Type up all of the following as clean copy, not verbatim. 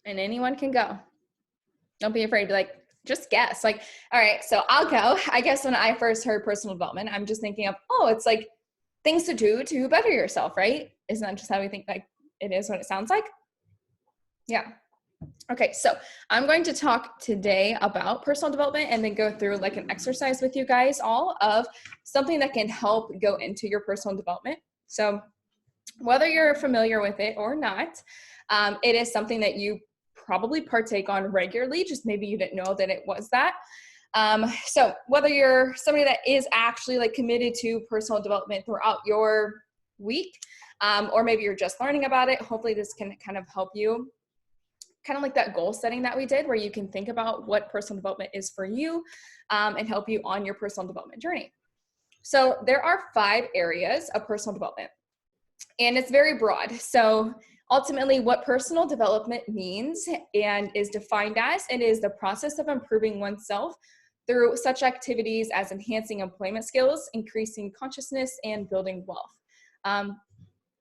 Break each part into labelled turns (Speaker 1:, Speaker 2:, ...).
Speaker 1: And anyone can go. Don't be afraid to like, just guess. Like, all right, so I'll go. I guess when I first heard personal development, I'm just thinking of, oh, it's like things to do to better yourself, right? Isn't that just how we think like it is what it sounds like? Yeah. Okay, so I'm going to talk today about personal development and then go through like an exercise with you guys all of something that can help go into your personal development. So whether you're familiar with it or not, it is something that you probably partake on regularly, just maybe you didn't know that it was that. So whether you're somebody that is actually like committed to personal development throughout your week, or maybe you're just learning about it, hopefully this can kind of help you. Kind of like that goal setting that we did, where you can think about what personal development is for you, and help you on your personal development journey. So there are 5 areas of personal development, and it's very broad. So ultimately what personal development means and is defined as, it is the process of improving oneself through such activities as enhancing employment skills, increasing consciousness, and building wealth.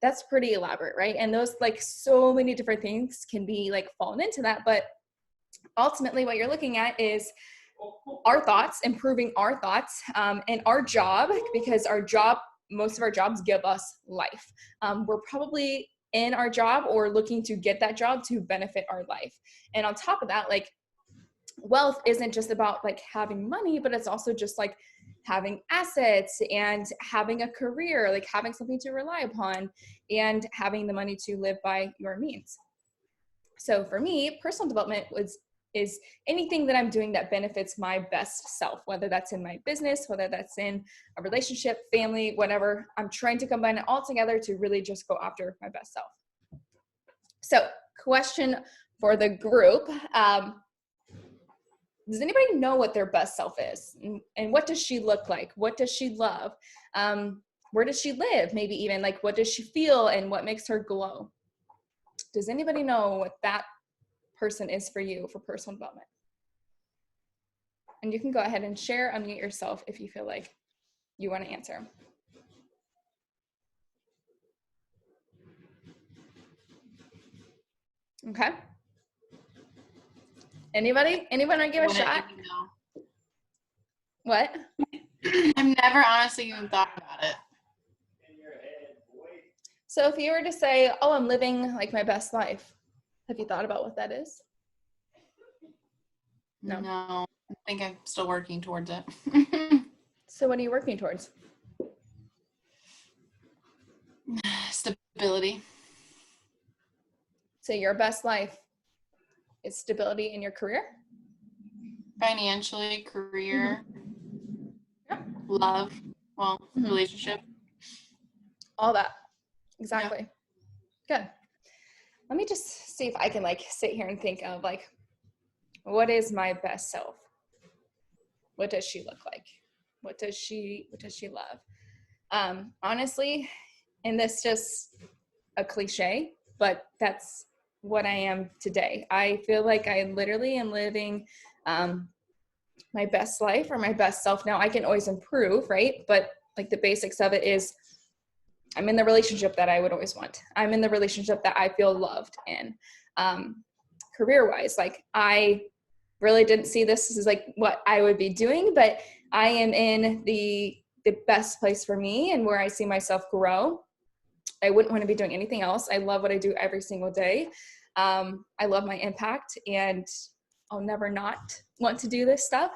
Speaker 1: That's pretty elaborate, right? And those like so many different things can be like fallen into that, but ultimately what you're looking at is our thoughts, improving our thoughts, and our job, because most of our jobs give us life. We're probably in our job or looking to get that job to benefit our life. And on top of that, like wealth isn't just about like having money, but it's also just like having assets and having a career, like having something to rely upon and having the money to live by your means. So for me, personal development is anything that I'm doing that benefits my best self, whether that's in my business, whether that's in a relationship, family, whatever. I'm trying to combine it all together to really just go after my best self. So question for the group, does anybody know what their best self is? And what does she look like? What does she love? Where does she live? Maybe even like, what does she feel and what makes her glow? Does anybody know what that person is for you for personal development? And you can go ahead and share, unmute yourself if you feel like you want to answer. Okay. Anybody want to give a shot? What?
Speaker 2: I've never honestly even thought about it.
Speaker 1: So if you were to say, oh, I'm living like my best life, have you thought about what that is?
Speaker 2: No, I think I'm still working towards it.
Speaker 1: So what are you working towards?
Speaker 2: Stability.
Speaker 1: So your best life is stability in your career?
Speaker 2: Financially, career,
Speaker 1: Yeah.
Speaker 2: love, relationship.
Speaker 1: All that. Exactly. Yeah. Good. Let me just see if I can like sit here and think of like, what is my best self? What does she look like? What does she love? Honestly, and this just a cliche, but that's what I am today. I feel like I literally am living my best life or my best self. Now I can always improve, right? But like the basics of it is I'm in the relationship that I would always want. I'm in the relationship that I feel loved in. Career-wise, like I really didn't see this as like what I would be doing, but I am in the best place for me and where I see myself grow. I wouldn't want to be doing anything else. I love what I do every single day. I love my impact and I'll never not want to do this stuff.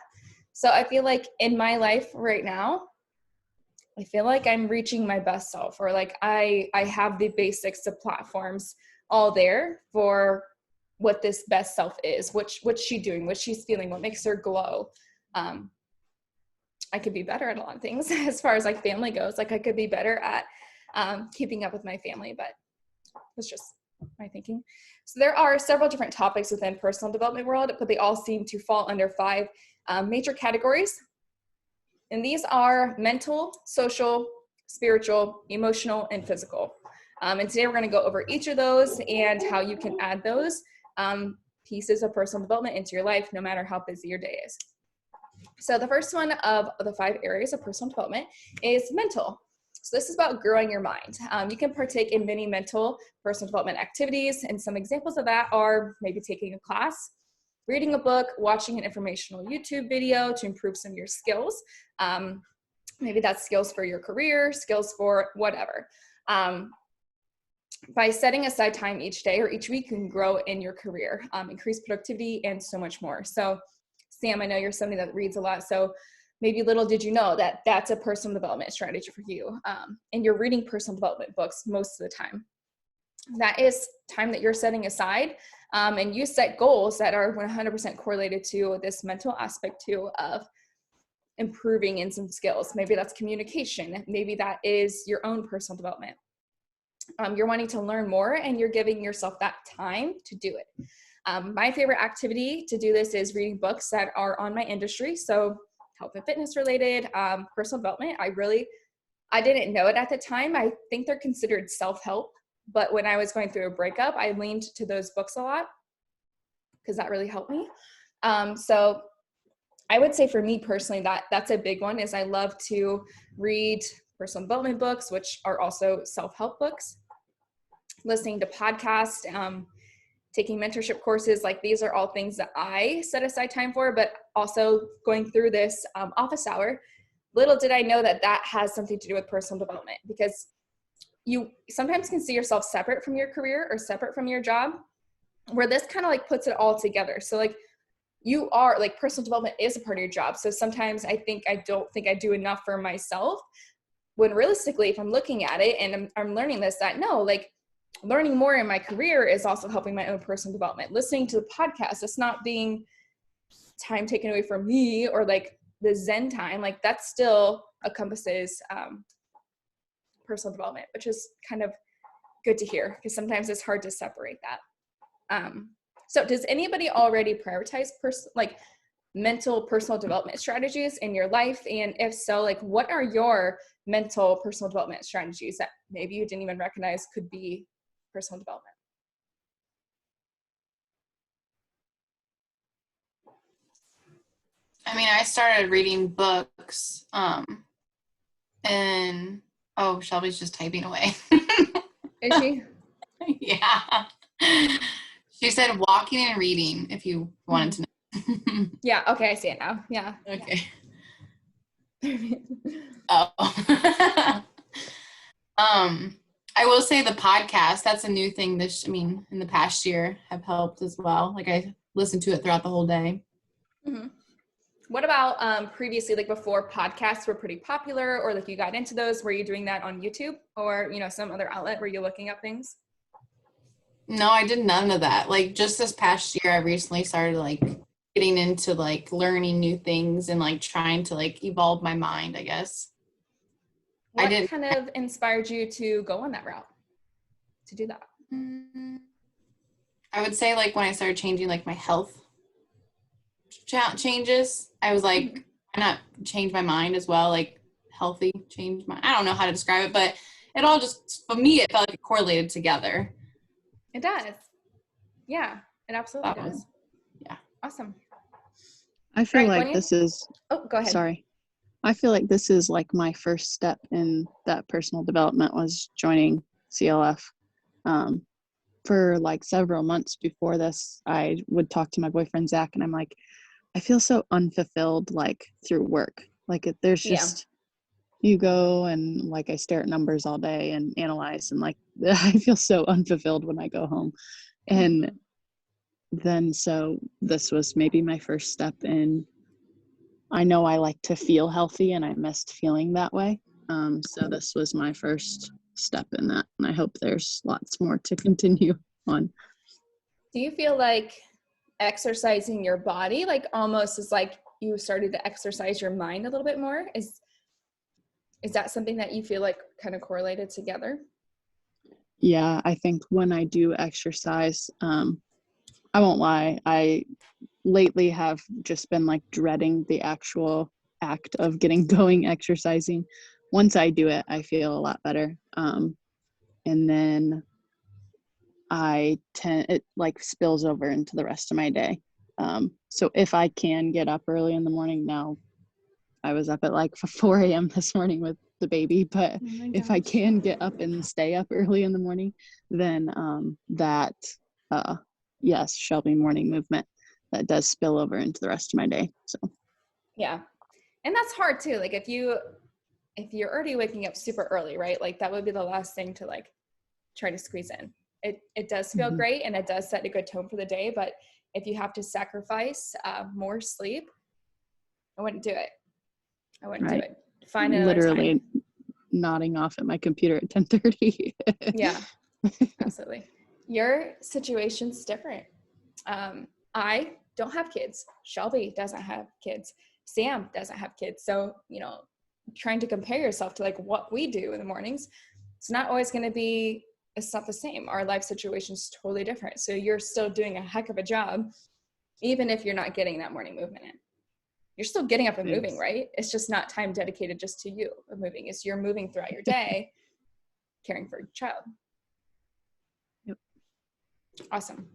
Speaker 1: So I feel like in my life right now, I feel like I'm reaching my best self, or like I have the basics of platforms all there for what this best self is, what's she doing, what she's feeling, what makes her glow. I could be better at a lot of things as far as like family goes. Like I could be better at keeping up with my family, but that's just my thinking. So there are several different topics within personal development world, but they all seem to fall under 5 major categories. And these are mental, social, spiritual, emotional, and physical. And today we're going to go over each of those and how you can add those pieces of personal development into your life, no matter how busy your day is. So the first one of the 5 areas of personal development is mental. So this is about growing your mind. You can partake in many mental personal development activities, and some examples of that are maybe taking a class, reading a book, watching an informational YouTube video to improve some of your skills. Maybe that's skills for your career, skills for whatever. By setting aside time each day or each week, you can grow in your career, increase productivity, and so much more. So Sam, I know you're somebody that reads a lot, so maybe little did you know that that's a personal development strategy for you. And you're reading personal development books most of the time. That is time that you're setting aside, and you set goals that are 100% correlated to this mental aspect too of improving in some skills. Maybe that's communication. Maybe that is your own personal development. You're wanting to learn more, and you're giving yourself that time to do it. My favorite activity to do this is reading books that are on my industry. So health and fitness related, personal development. I didn't know it at the time. I think they're considered self-help, but when I was going through a breakup, I leaned to those books a lot because that really helped me. So I would say for me personally, that's a big one, is I love to read personal development books, which are also self-help books, listening to podcasts, taking mentorship courses. Like, these are all things that I set aside time for, but also going through this office hour. Little did I know that that has something to do with personal development, because you sometimes can see yourself separate from your career or separate from your job, where this kind of like puts it all together. So like, you are like, personal development is a part of your job. So sometimes I don't think I do enough for myself, when realistically, if I'm looking at it and I'm learning this, that no, like, learning more in my career is also helping my own personal development. Listening to the podcast, it's not being time taken away from me, or like the Zen time, like that still encompasses personal development, which is kind of good to hear, because sometimes it's hard to separate that. So does anybody already prioritize mental personal development strategies in your life? And if so, like, what are your mental personal development strategies that maybe you didn't even recognize could be personal development?
Speaker 2: I mean, I started reading books, and Shelby's just typing away.
Speaker 1: Is she?
Speaker 2: Yeah. She said walking and reading, if you wanted to know.
Speaker 1: Yeah, okay, I see it now. Yeah.
Speaker 2: Okay. Oh. I will say the podcast, that's a new thing in the past year, have helped as well. Like, I listened to it throughout the whole day.
Speaker 1: Mm-hmm. What about previously, like before podcasts were pretty popular, or like you got into those, were you doing that on YouTube or, some other outlet where you're looking up things?
Speaker 2: No, I did none of that. Like, just this past year, I recently started like getting into like learning new things and like trying to like evolve my mind, I guess.
Speaker 1: What kind of inspired you to go on that route, to do that?
Speaker 2: I would say like when I started changing like my health changes, I was like, why not change my mind as well? Like, healthy change my, I don't know how to describe it, but it all just, for me, it felt like it correlated together.
Speaker 1: It does. Yeah, it absolutely does.
Speaker 2: Yeah.
Speaker 1: Awesome.
Speaker 3: I feel like this is,
Speaker 1: oh, go ahead.
Speaker 3: Sorry. I feel like this is like my first step in that personal development, was joining CLF. For like several months before this, I would talk to my boyfriend, Zach, and I'm like, I feel so unfulfilled, like through work. Like there's just, you go and like I stare at numbers all day and analyze, and like I feel so unfulfilled when I go home. And then so this was maybe my first step in, I know I like to feel healthy and I missed feeling that way. So this was my first step in that, and I hope there's lots more to continue on.
Speaker 1: Do you feel like exercising your body like almost is like you started to exercise your mind a little bit more? Is that something that you feel like kind of correlated together?
Speaker 3: Yeah, I think when I do exercise, I won't lie, I lately have just been like dreading the actual act of getting going exercising. Once I do it, I feel a lot better. And then it like spills over into the rest of my day. So if I can get up early in the morning now, I was up at like 4 a.m. this morning with the baby, but
Speaker 1: Oh my
Speaker 3: if I
Speaker 1: gosh.
Speaker 3: can get up and stay up early in the morning, then that yes, shall be morning movement. That does spill over into the rest of my day. So
Speaker 1: Yeah. And that's hard too. Like if you're already waking up super early, right? Like that would be the last thing to like try to squeeze in. It does feel
Speaker 3: Mhm.
Speaker 1: great and it does set a good tone for the day, but if you have to sacrifice more sleep, I wouldn't do it. I wouldn't do
Speaker 3: right,
Speaker 1: it. Find another
Speaker 3: literally
Speaker 1: time.
Speaker 3: nodding off at my computer at 10:30.
Speaker 1: Yeah, absolutely. Your situation's different. I don't have kids. Shelby doesn't have kids. Sam doesn't have kids. So, trying to compare yourself to like what we do in the mornings, it's not always going to be, it's not the same. Our life situation is totally different. So you're still doing a heck of a job, even if you're not getting that morning movement in. You're still getting up and moving,
Speaker 3: Yes.
Speaker 1: right? It's just not time dedicated just to you of moving. It's you're moving throughout your day, caring for your child.
Speaker 3: Yep.
Speaker 1: Awesome.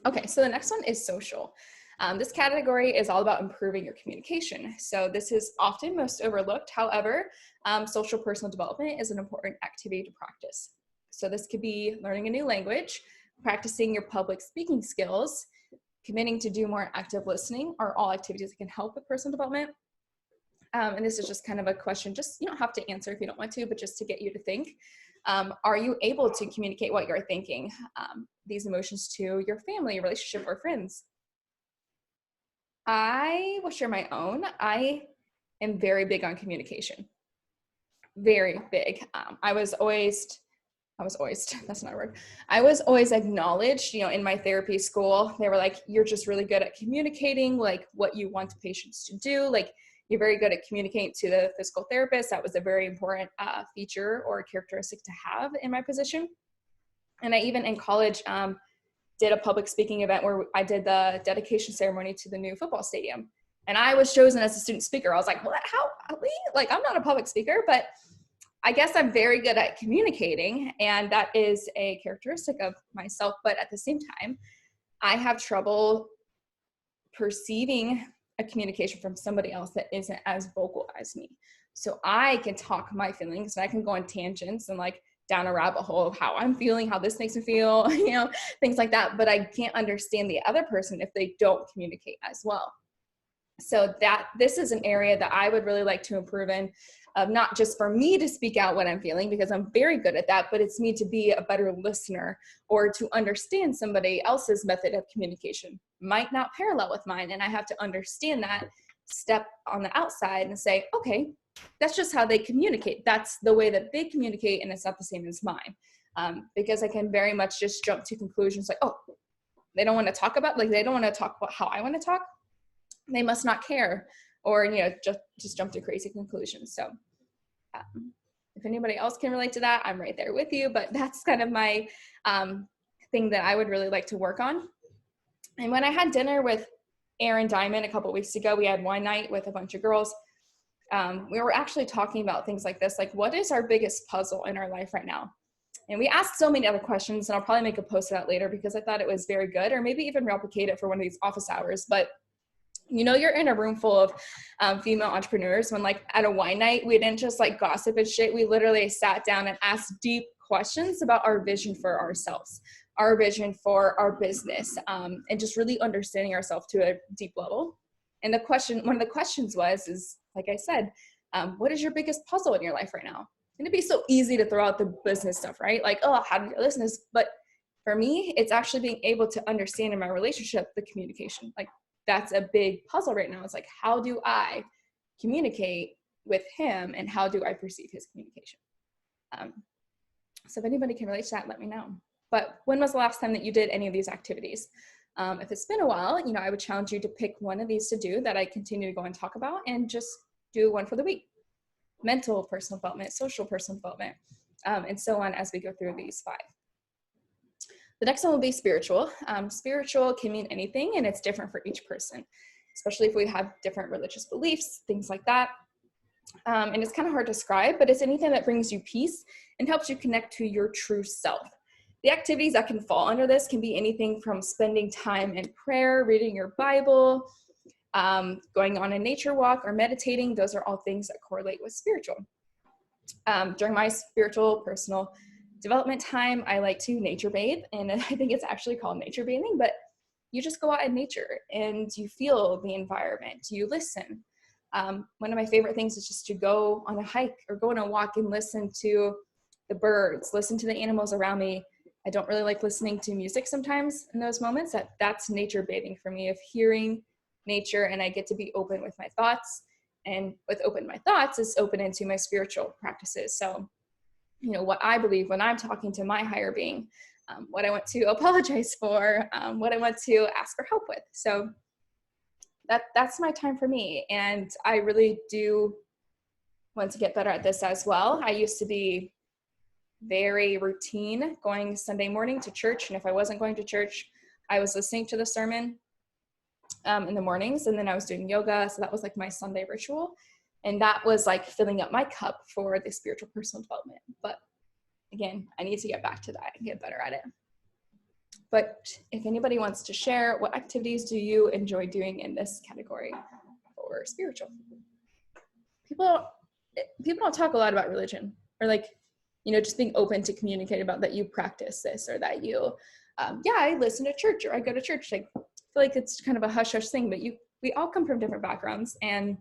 Speaker 1: Okay, so the next one is social. This category is all about improving your communication. So this is often most overlooked. However, social personal development is an important activity to practice. So this could be learning a new language, practicing your public speaking skills, committing to do more active listening are all activities that can help with personal development. And this is just kind of a question, just you don't have to answer if you don't want to, but just to get you to think. Are you able to communicate what you're thinking, these emotions to your family, relationship, or friends? I will share my own. I am very big on communication. Very big. That's not a word. I was always acknowledged, in my therapy school. They were like, you're just really good at communicating, like what you want patients to do. Like you're very good at communicating to the physical therapist. That was a very important feature or characteristic to have in my position. And I even in college did a public speaking event where I did the dedication ceremony to the new football stadium. And I was chosen as a student speaker. I was like, what? How? Like, I'm not a public speaker, but I guess I'm very good at communicating, and that is a characteristic of myself. But at the same time, I have trouble perceiving a communication from somebody else that isn't as vocal as me. So I can talk my feelings and I can go on tangents and like down a rabbit hole of how I'm feeling, how this makes me feel, things like that. But I can't understand the other person if they don't communicate as well. So this is an area that I would really like to improve in, not just for me to speak out what I'm feeling, because I'm very good at that, but it's me to be a better listener or to understand somebody else's method of communication. Might not parallel with mine, and I have to understand that, step on the outside and say, okay, that's just how they communicate. That's the way that they communicate, and it's not the same as mine. Because I can very much just jump to conclusions like, oh, they don't want to talk about how I want to talk. They must not care, or just jump to crazy conclusions. So if anybody else can relate to that, I'm right there with you, but that's kind of my thing that I would really like to work on. And when I had dinner with Aaron Diamond a couple of weeks ago, we had wine night with a bunch of girls. We were actually talking about things like this, like what is our biggest puzzle in our life right now? And we asked so many other questions, and I'll probably make a post of that later because I thought it was very good, or maybe even replicate it for one of these office hours. But you're in a room full of female entrepreneurs when like at a wine night, we didn't just like gossip and shit. We literally sat down and asked deep questions about our vision for ourselves, our vision for our business, and just really understanding ourselves to a deep level. And one of the questions is, like I said, what is your biggest puzzle in your life right now? And it'd be so easy to throw out the business stuff, right? Like, oh, how do you listen to this? But for me, it's actually being able to understand in my relationship, the communication. Like, that's a big puzzle right now. It's like, how do I communicate with him and how do I perceive his communication? So if anybody can relate to that, let me know. But when was the last time that you did any of these activities? If it's been a while, I would challenge you to pick one of these to do that I continue to go and talk about, and just do one for the week. Mental personal development, social personal development, and so on as we go through these 5. The next one will be spiritual. Spiritual can mean anything, and it's different for each person, especially if we have different religious beliefs, things like that. And it's kind of hard to describe, but it's anything that brings you peace and helps you connect to your true self. The activities that can fall under this can be anything from spending time in prayer, reading your Bible, going on a nature walk or meditating, those are all things that correlate with spiritual. During my spiritual personal development time, I like to nature bathe, and I think it's actually called nature bathing, but you just go out in nature and you feel the environment, you listen. One of my favorite things is just to go on a hike or go on a walk and listen to the birds, listen to the animals around me. I don't really like listening to music sometimes in those moments. That's nature bathing for me, of hearing nature, and I get to be open with my thoughts. And with open my thoughts is open into my spiritual practices. So, what I believe when I'm talking to my higher being, what I want to apologize for, what I want to ask for help with. So that's my time for me. And I really do want to get better at this as well. I used to be very routine, going Sunday morning to church. And if I wasn't going to church, I was listening to the sermon in the mornings, and then I was doing yoga. So that was like my Sunday ritual. And that was like filling up my cup for the spiritual personal development. But again, I need to get back to that and get better at it. But if anybody wants to share, what activities do you enjoy doing in this category for spiritual? People don't talk a lot about religion, or like, just being open to communicate about that you practice this, or that you, I listen to church, or I go to church. Like, I feel like it's kind of a hush-hush thing, but we all come from different backgrounds, and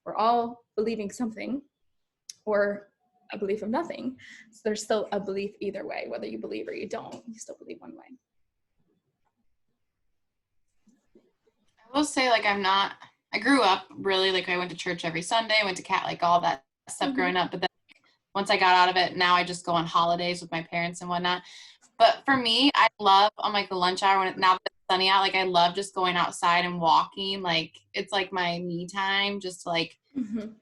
Speaker 1: we're all believing something, or a belief of nothing. So there's still a belief either way, whether you believe or you don't, you still believe one way.
Speaker 2: I will say, like, I grew up really, like, I went to church every Sunday, I went to Catty, like all that stuff growing up, but then once I got out of it, now I just go on holidays with my parents and whatnot. But for me, I love on like the lunch hour, now that it's sunny out, like I love just going outside and walking. Like it's like my me time, just like I'm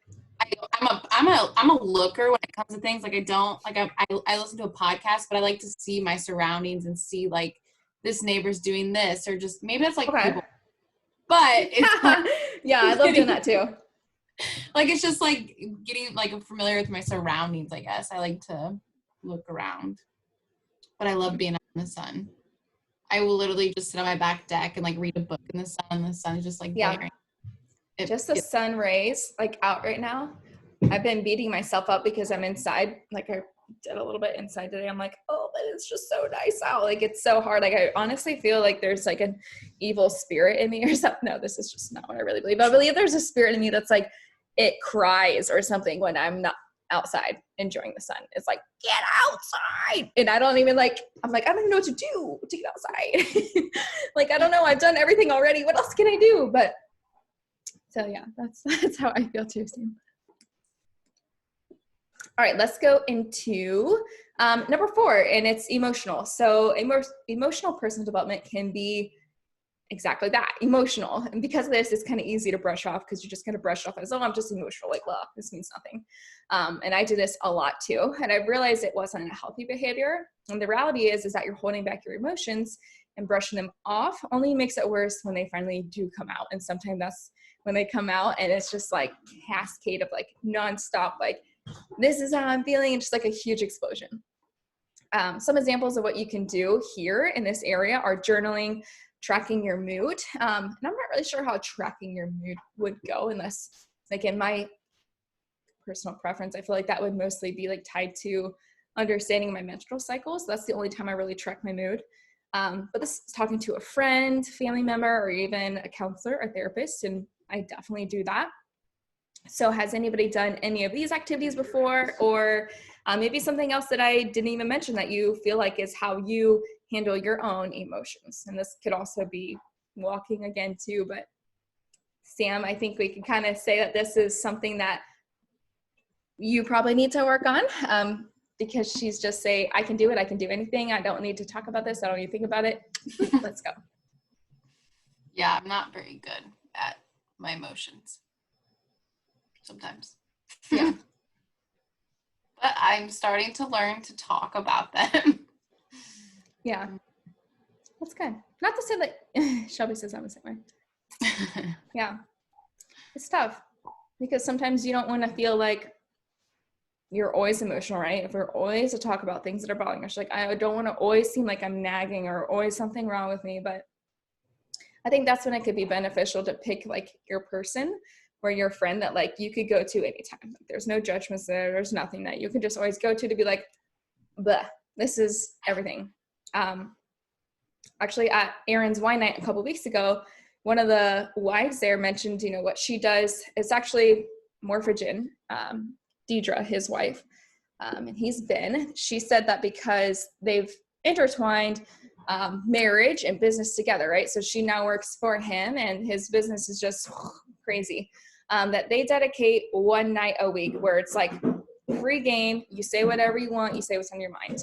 Speaker 2: a looker when it comes to things. Like I don't like I listen to a podcast, but I like to see my surroundings and see like this neighbor's doing this, or just maybe that's like people. But it's
Speaker 1: yeah, I love doing that too.
Speaker 2: Like it's just like getting like familiar with my surroundings, I guess. I like to look around. But I love being out in the sun. I will literally just sit on my back deck and like read a book in the sun, and the sun is just like blaring.
Speaker 1: Just the sun rays like out right now. I've been beating myself up because I'm inside. Like I did a little bit inside today. I'm like, oh, but it's just so nice out. Like it's so hard. Like I honestly feel like there's like an evil spirit in me or something. No, this is just not what I really believe. I believe there's a spirit in me that's like, it cries or something when I'm not outside enjoying the sun. It's like, get outside. And I don't even I'm like, I don't even know what to do to get outside. Like, I don't know. I've done everything already. What else can I do? But so yeah, that's how I feel too, Sam. All right, let's go into number 4, and it's emotional. So emotional personal development can be exactly that, emotional. And because of this, it's kind of easy to brush off, because you just kind of brush off as, oh, I'm just emotional. Like, well, this means nothing. And I do this a lot too. And I realized it wasn't a healthy behavior. And the reality is that you're holding back your emotions and brushing them off only makes it worse when they finally do come out. And sometimes that's when they come out, and it's just like cascade of like nonstop, like, this is how I'm feeling, and just like a huge explosion. Some examples of what you can do here in this area are journaling, tracking your mood. And I'm not really sure how tracking your mood would go, unless, like, in my personal preference, I feel like that would mostly be like tied to understanding my menstrual cycles. So that's the only time I really track my mood. But this is talking to a friend, family member, or even a counselor or therapist, and I definitely do that. So has anybody done any of these activities before, or maybe something else that I didn't even mention that you feel like is how you handle your own emotions? And this could also be walking again too, but Sam, I think we can kind of say that this is something that you probably need to work on, because she's just say, I can do it. I can do anything. I don't need to talk about this. I don't need to think about it. Let's go.
Speaker 2: Yeah, I'm not very good at my emotions sometimes.
Speaker 1: Yeah.
Speaker 2: But I'm starting to learn to talk about them.
Speaker 1: Yeah. That's good. Not to say that Shelby says I'm the same way. Yeah. It's tough because sometimes you don't want to feel like you're always emotional, right? If we're always to talk about things that are bothering us, like I don't want to always seem like I'm nagging or always something wrong with me, but I think that's when it could be beneficial to pick like your person or your friend that like you could go to anytime. Like, there's no judgments there. There's nothing that you can just always go to be like, bleh, this is everything. Actually at Aaron's wine night a couple weeks ago, one of the wives there mentioned, you know, what she does. It's actually Morphogen, Deidre, his wife, and she said that because they've intertwined marriage and business together, right? So she now works for him and his business is just crazy. That they dedicate one night a week where it's like free game. You say whatever you want. You say what's on your mind.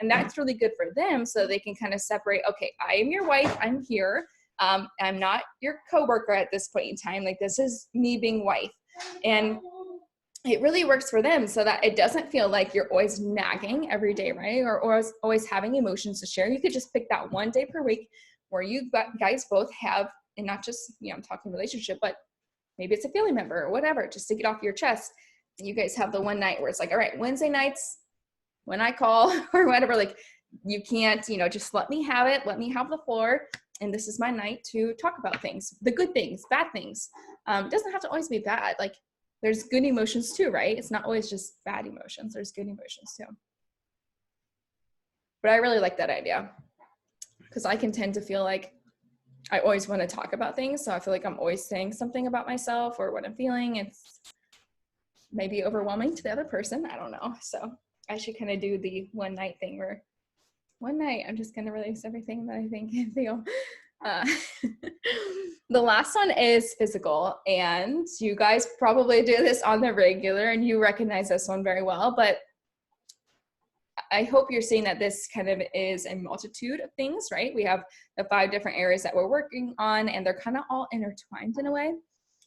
Speaker 1: And that's really good for them so they can kind of separate, okay, I am your wife. I'm here. I'm not your coworker at this point in time. Like this is me being wife. And it really works for them so that it doesn't feel like you're always nagging every day, right? Or always having emotions to share. You could just pick that one day per week where you guys both have, and not just, you know, I'm talking relationship, but maybe it's a family member or whatever, just to get off your chest. And you guys have the one night where it's like, all right, Wednesday nights when I call or whatever, like you can't, you know, just let me have it. Let me have the floor. And this is my night to talk about things, the good things, bad things. It doesn't have to always be bad. Like there's good emotions too, right? It's not always just bad emotions. There's good emotions too. But I really like that idea because I can tend to feel like I always want to talk about things. So I feel like I'm always saying something about myself or what I'm feeling. It's maybe overwhelming to the other person. I don't know. So I should kind of do the one night thing where one night I'm just going to release everything that I think and feel. The last one is physical. And you guys probably do this on the regular and you recognize this one very well. But I hope you're seeing that this kind of is a multitude of things, right? We have the 5 different areas that we're working on and they're kind of all intertwined in a way.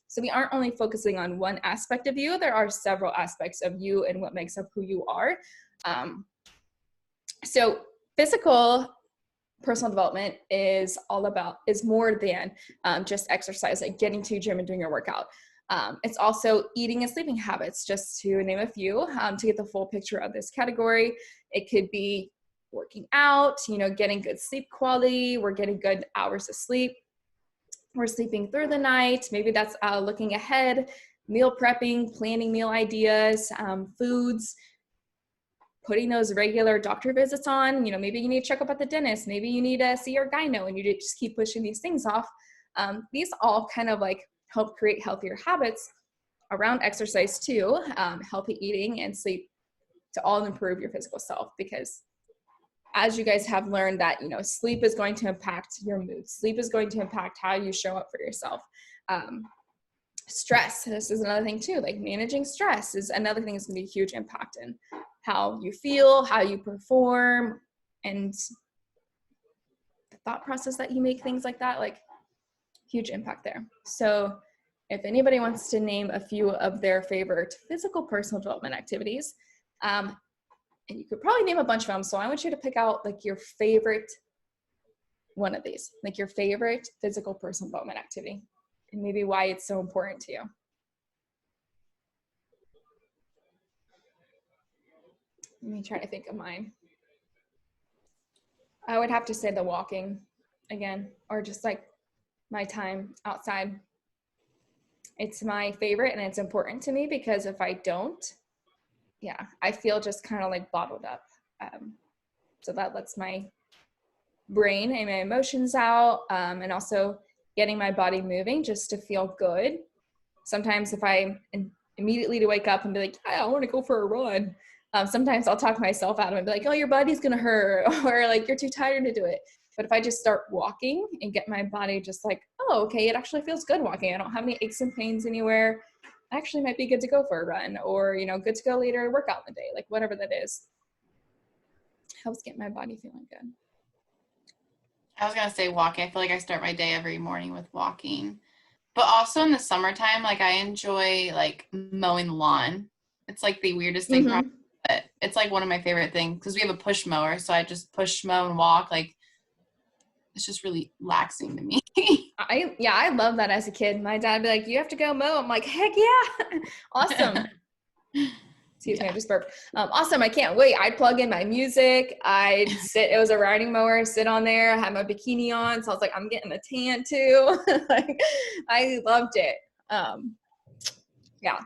Speaker 1: So we aren't only focusing on one aspect of you, there are several aspects of you and what makes up who you are. So physical personal development is more than just exercise, like getting to the gym and doing your workout. It's also eating and sleeping habits, just to name a few, to get the full picture of this category. It could be working out, you know, getting good sleep quality. We're getting good hours of sleep. We're sleeping through the night. Maybe that's looking ahead, meal prepping, planning meal ideas, foods, putting those regular doctor visits on. You know, maybe you need to check up at the dentist. Maybe you need to see your gyno and you just keep pushing these things off. These all kind of like help create healthier habits around exercise too, healthy eating and sleep to all improve your physical self. Because as you guys have learned that, you know, sleep is going to impact your mood. Sleep is going to impact how you show up for yourself. Stress, this is another thing too, like managing stress is another thing that's gonna be a huge impact in how you feel, how you perform, and the thought process that you make, things like that, like huge impact there. So if anybody wants to name a few of their favorite physical personal development activities, and you could probably name a bunch of them. So I want you to pick out like your favorite one of these, like your favorite physical personal development activity and maybe why it's so important to you. Let me try to think of mine. I would have to say the walking again, or just like my time outside. It's my favorite and it's important to me because if I don't, I feel just kind of like bottled up. So that lets my brain and my emotions out, and also getting my body moving just to feel good. Sometimes if I immediately to wake up and be like, I want to go for a run. Sometimes I'll talk myself out of it and be like, oh, your body's going to hurt, or like, you're too tired to do it. But if I just start walking and get my body just like, oh, okay, it actually feels good walking. I don't have any aches and pains anywhere. Actually might be good to go for a run, or, you know, good to go later to work out in the day, like whatever that is. Helps get my body feeling good.
Speaker 2: I was going to say walking. I feel like I start my day every morning with walking. But also in the summertime, like I enjoy like mowing the lawn. It's like the weirdest thing, but it's like one of my favorite things because we have a push mower. So I just push mow and walk. Like it's just really relaxing to me.
Speaker 1: I love that as a kid. My dad would be like, you have to go mow. I'm like, heck yeah. Awesome. Excuse me, I just burped. Awesome, I can't wait. I'd plug in my music. I'd sit, it was a riding mower, sit on there, I had my bikini on. So I was like, I'm getting a tan too. Like, I loved it. Yeah.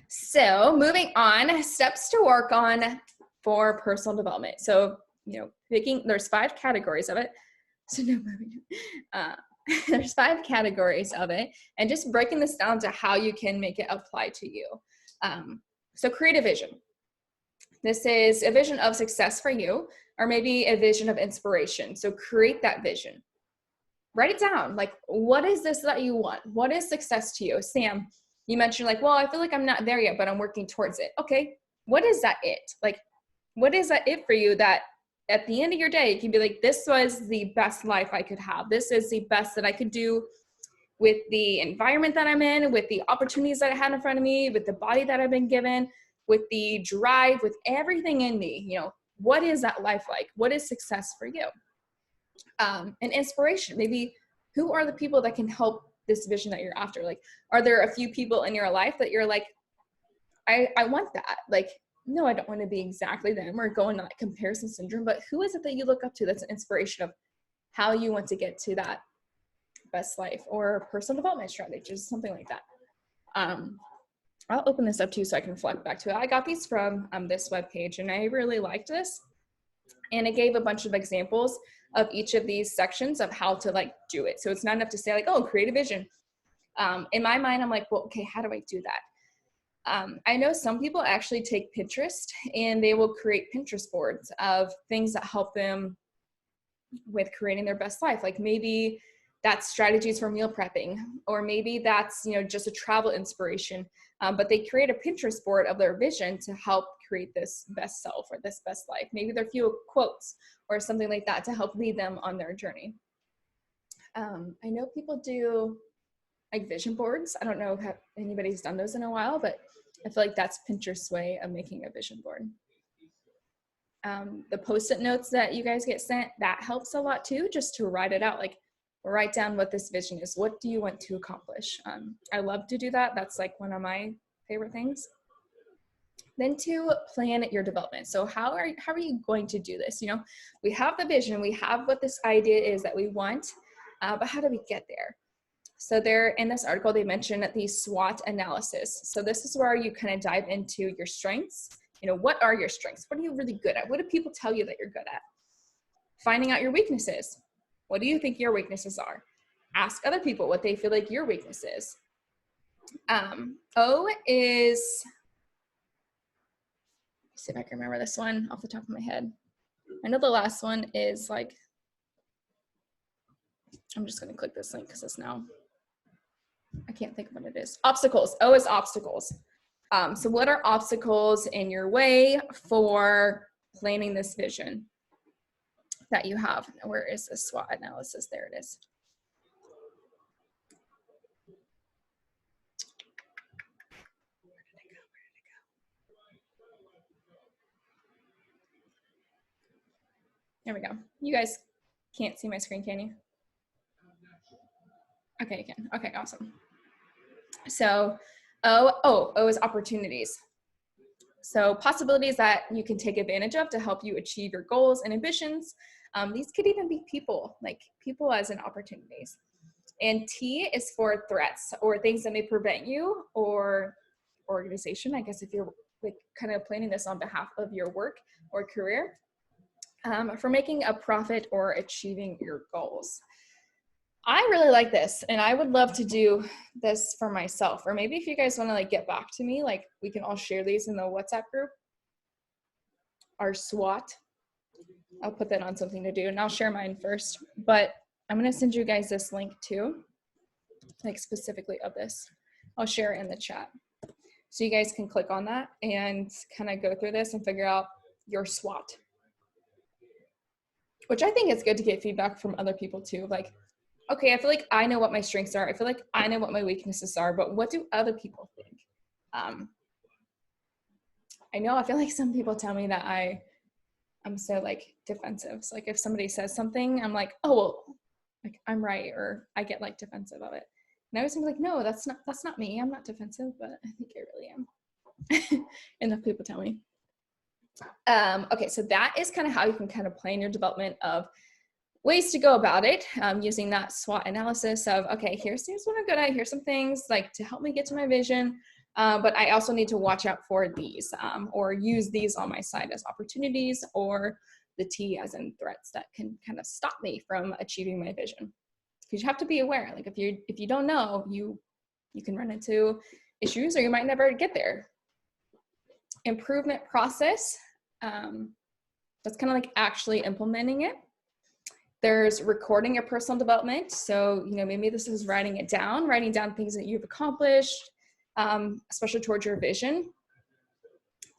Speaker 1: So moving on, steps to work on for personal development. So, there's 5 categories of it. So no, there's 5 categories of it, and just breaking this down to how you can make it apply to you. So create a vision. This is a vision of success for you, or maybe a vision of inspiration. So create that vision. Write it down. Like, what is this that you want? What is success to you? Sam, you mentioned like, well, I feel like I'm not there yet, but I'm working towards it. Okay, what is that it? Like, what is that it for you that at the end of your day, you can be like, this was the best life I could have. This is the best that I could do with the environment that I'm in, with the opportunities that I had in front of me, with the body that I've been given, with the drive, with everything in me. What is that life like? What is success for you? And inspiration, maybe who are the people that can help this vision that you're after? Like, are there a few people in your life that you're like, I want that? Like, no, I don't want to be exactly them or go into like comparison syndrome, but who is it that you look up to that's an inspiration of how you want to get to that best life or personal development strategies, something like that. I'll open this up too so I can reflect back to it. I got these from this webpage, and I really liked this. And it gave a bunch of examples of each of these sections of how to like do it. So it's not enough to say like, oh, create a vision. In my mind, I'm like, well, okay, how do I do that? I know some people actually take Pinterest and they will create Pinterest boards of things that help them with creating their best life. Like maybe that's strategies for meal prepping, or maybe that's, just a travel inspiration. But they create a Pinterest board of their vision to help create this best self or this best life. Maybe there are a few quotes or something like that to help lead them on their journey. I know people do like vision boards. I don't know if anybody's done those in a while, but I feel like that's Pinterest's way of making a vision board. The Post-it notes that you guys get sent, that helps a lot too, just to write it out. Like, write down what this vision is. What do you want to accomplish? I love to do that. That's like one of my favorite things. Then to plan your development. So how are you going to do this? We have the vision, we have what this idea is that we want, but how do we get there? So there, in this article, they mentioned the SWOT analysis. So this is where you kind of dive into your strengths. What are your strengths? What are you really good at? What do people tell you that you're good at? Finding out your weaknesses. What do you think your weaknesses are? Ask other people what they feel like your weakness is. O is, let's see if I can remember this one off the top of my head. I know the last one is like, I'm just going to click this link because it's now, I can't think of what it is. Obstacles. O is obstacles. So what are obstacles in your way for planning this vision that you have? Where is the SWOT analysis? There it is. There we go. You guys can't see my screen, can you? Okay, you can. Okay, awesome. So O is opportunities. So possibilities that you can take advantage of to help you achieve your goals and ambitions. These could even be people, like people as in opportunities. And T is for threats or things that may prevent you or organization. I guess if you're like kind of planning this on behalf of your work or career, for making a profit or achieving your goals. I really like this, and I would love to do this for myself. Or maybe if you guys want to like get back to me, like we can all share these in the WhatsApp group. Our SWOT. I'll put that on something to do, and I'll share mine first. But I'm going to send you guys this link too, like specifically of this. I'll share it in the chat. So you guys can click on that and kind of go through this and figure out your SWOT. Which I think it's good to get feedback from other people too. Like, okay, I feel like I know what my strengths are. I feel like I know what my weaknesses are, but what do other people think? I feel like some people tell me that I'm so like defensive. So like if somebody says something, I'm like, oh, well, like I'm right. Or I get like defensive of it. And I was like, no, that's not me. I'm not defensive, but I think I really am. Enough people tell me. Okay, so that is kind of how you can kind of plan your development of ways to go about it, using that SWOT analysis of, okay, here's what I'm good at, here's some things like to help me get to my vision, but I also need to watch out for these, or use these on my side as opportunities, or the T as in threats that can kind of stop me from achieving my vision. Because you have to be aware, like if you don't know, you can run into issues or you might never get there. Improvement process, that's kind of like actually implementing it. There's recording your personal development. So, maybe this is writing down things that you've accomplished, especially towards your vision.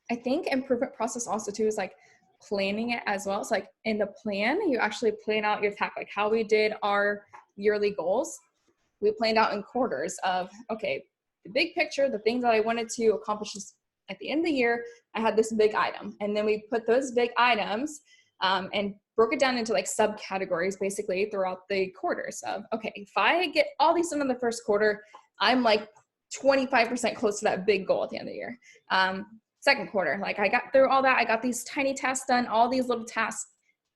Speaker 1: I think improvement process also too is like planning it as well. It's like in the plan, you actually plan out your task, like how we did our yearly goals. We planned out in quarters of, okay, the big picture, the things that I wanted to accomplish at the end of the year, I had this big item. And then we put those big items and broke it down into like subcategories basically throughout the quarters of, okay, if I get all these done in the first quarter, I'm like 25% close to that big goal at the end of the year. Second quarter, like I got through all that, I got these tiny tasks done, all these little tasks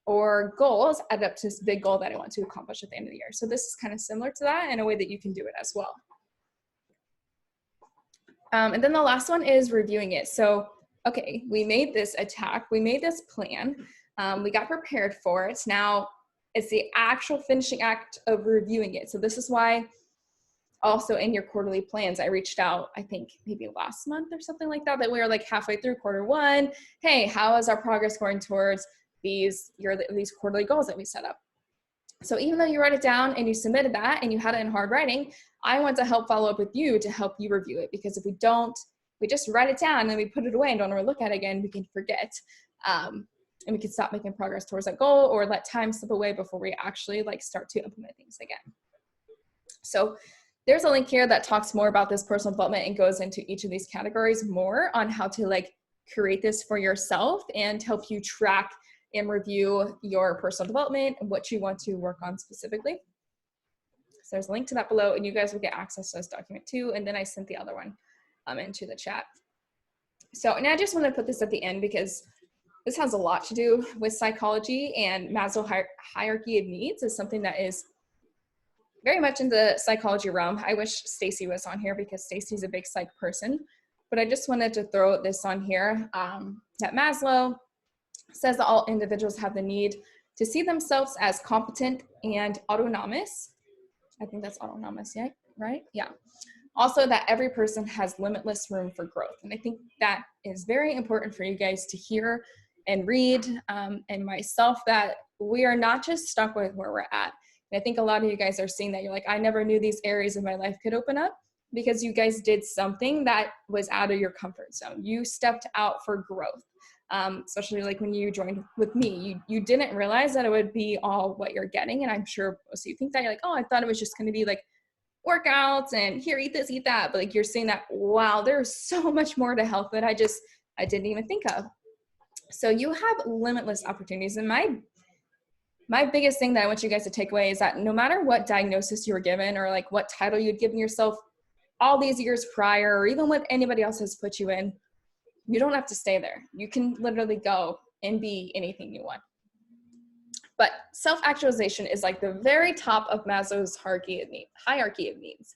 Speaker 1: or goals add up to this big goal that I want to accomplish at the end of the year. So this is kind of similar to that in a way that you can do it as well. And then the last one is reviewing it. So, okay, we made this attack, we made this plan, we got prepared for it. Now it's the actual finishing act of reviewing it. So this is why also in your quarterly plans, I reached out, I think maybe last month or something like that, that we were like halfway through quarter one. Hey, how is our progress going towards these quarterly goals that we set up? So even though you wrote it down and you submitted that and you had it in hard writing, I want to help follow up with you to help you review it. Because if we don't, we just write it down and then we put it away and don't ever look at it again, we can forget. And we can stop making progress towards that goal or let time slip away before we actually like start to implement things again. So there's a link here that talks more about this personal development and goes into each of these categories more on how to like create this for yourself and help you track and review your personal development and what you want to work on specifically. So there's a link to that below and you guys will get access to this document too. And then I sent the other one into the chat. So, and I just want to put this at the end because this has a lot to do with psychology, and Maslow hierarchy of needs is something that is very much in the psychology realm. I wish Stacy was on here because Stacy's a big psych person, but I just wanted to throw this on here, that Maslow says that all individuals have the need to see themselves as competent and autonomous. I think that's autonomous, yeah, right? Yeah. Also that every person has limitless room for growth. And I think that is very important for you guys to hear and read, and myself, that we are not just stuck with where we're at. And I think a lot of you guys are seeing that. You're like, I never knew these areas of my life could open up, because you guys did something that was out of your comfort zone. You stepped out for growth. Especially like when you joined with me, you didn't realize that it would be all what you're getting. And I'm sure most of you think that. You're like, oh, I thought it was just going to be like workouts and here, eat this, eat that. But like you're seeing that, wow, there's so much more to health that I didn't even think of. So you have limitless opportunities. And my biggest thing that I want you guys to take away is that no matter what diagnosis you were given or like what title you'd given yourself all these years prior, or even what anybody else has put you in, you don't have to stay there. You can literally go and be anything you want. But self-actualization is like the very top of Maslow's hierarchy of needs.